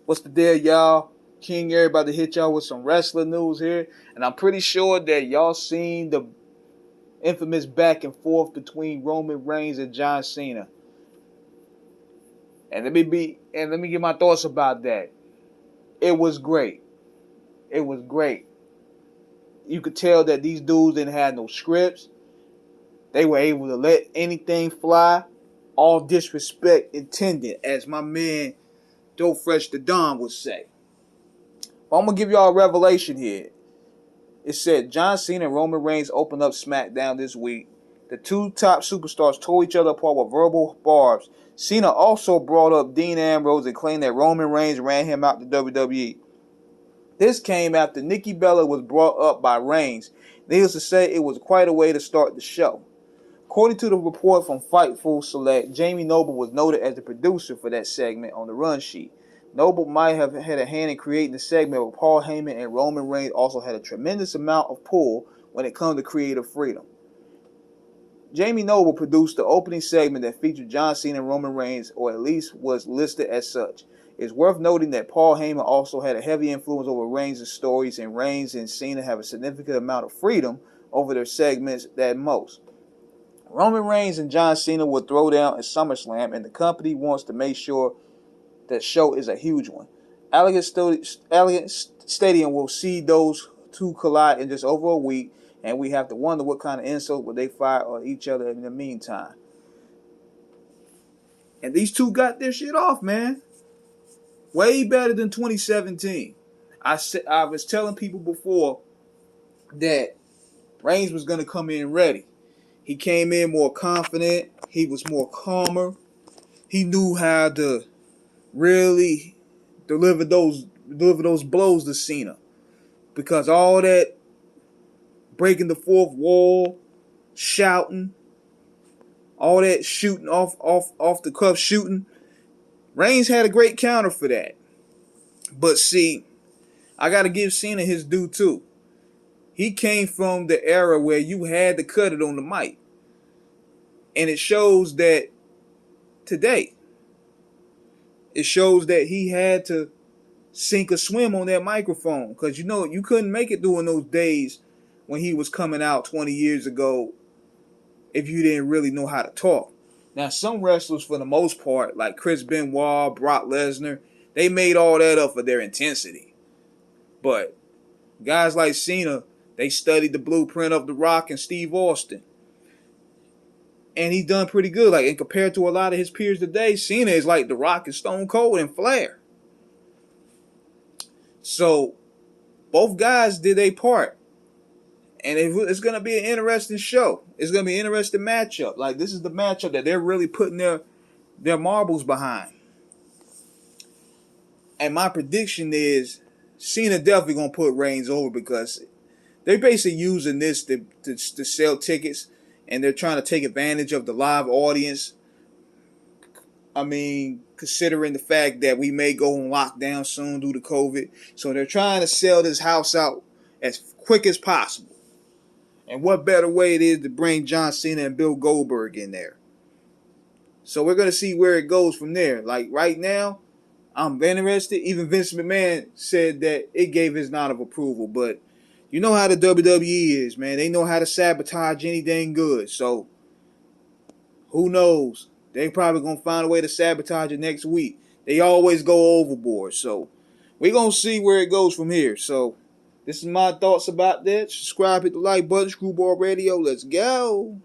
What's the deal, y'all? King Eric about to hit y'all with some wrestling news here. And I'm pretty sure that y'all seen the infamous back and forth between Roman Reigns and John Cena. And let me get my thoughts about that. It was great. It was great. You could tell that these dudes didn't have no scripts. They were able to let anything fly. All disrespect intended, as my man Dope Fresh the Don would say. But I'm gonna give y'all a revelation here. It said John Cena and Roman Reigns opened up SmackDown this week. The two top superstars tore each other apart with verbal barbs. Cena also brought up Dean Ambrose and claimed that Roman Reigns ran him out the WWE. This came after Nikki Bella was brought up by Reigns. Needless to say, it was quite a way to start the show. According to the report from Fightful Select, Jamie Noble was noted as the producer for that segment on the run sheet. Noble might have had a hand in creating the segment, but Paul Heyman and Roman Reigns also had a tremendous amount of pull when it comes to creative freedom. Jamie Noble produced the opening segment that featured John Cena and Roman Reigns, or at least was listed as such. It's worth noting that Paul Heyman also had a heavy influence over Reigns' stories, and Reigns and Cena have a significant amount of freedom over their segments than most. Roman Reigns and John Cena will throw down at SummerSlam, and the company wants to make sure that show is a huge one. Allegiant Stadium will see those two collide in just over a week, and we have to wonder what kind of insult will they fire on each other in the meantime. And these two got their shit off, man. Way better than 2017. I was telling people before that Reigns was going to come in ready. He came in more confident. He was more calmer. He knew how to really deliver those blows to Cena, because all that breaking the fourth wall, shouting, all that shooting off the cuff shooting, Reigns had a great counter for that. But see, I got to give Cena his due too. He came from the era where you had to cut it on the mic. And it shows that today, it shows that he had to sink or swim on that microphone. Because you couldn't make it during those days when he was coming out 20 years ago if you didn't really know how to talk. Now, some wrestlers, for the most part, like Chris Benoit, Brock Lesnar, they made all that up for their intensity. But guys like Cena, they studied the blueprint of The Rock and Steve Austin. And he's done pretty good. Like, and compared to a lot of his peers today, Cena is like The Rock and Stone Cold and Flair. So, both guys did their part. And it's going to be an interesting show. It's going to be an interesting matchup. Like, this is the matchup that they're really putting their marbles behind. And my prediction is Cena definitely going to put Reigns over, because they're basically using this to sell tickets, and they're trying to take advantage of the live audience. I mean, considering the fact that we may go on lockdown soon due to COVID. So they're trying to sell this house out as quick as possible. And what better way it is to bring John Cena and Bill Goldberg in there. So we're going to see where it goes from there. Like right now, I'm interested. Even Vince McMahon said that it gave his nod of approval. But you know how the WWE is, man. They know how to sabotage anything good. So who knows? They probably going to find a way to sabotage it next week. They always go overboard. So we're going to see where it goes from here. So this is my thoughts about that. Subscribe, hit the like button, Screwball Radio. Let's go.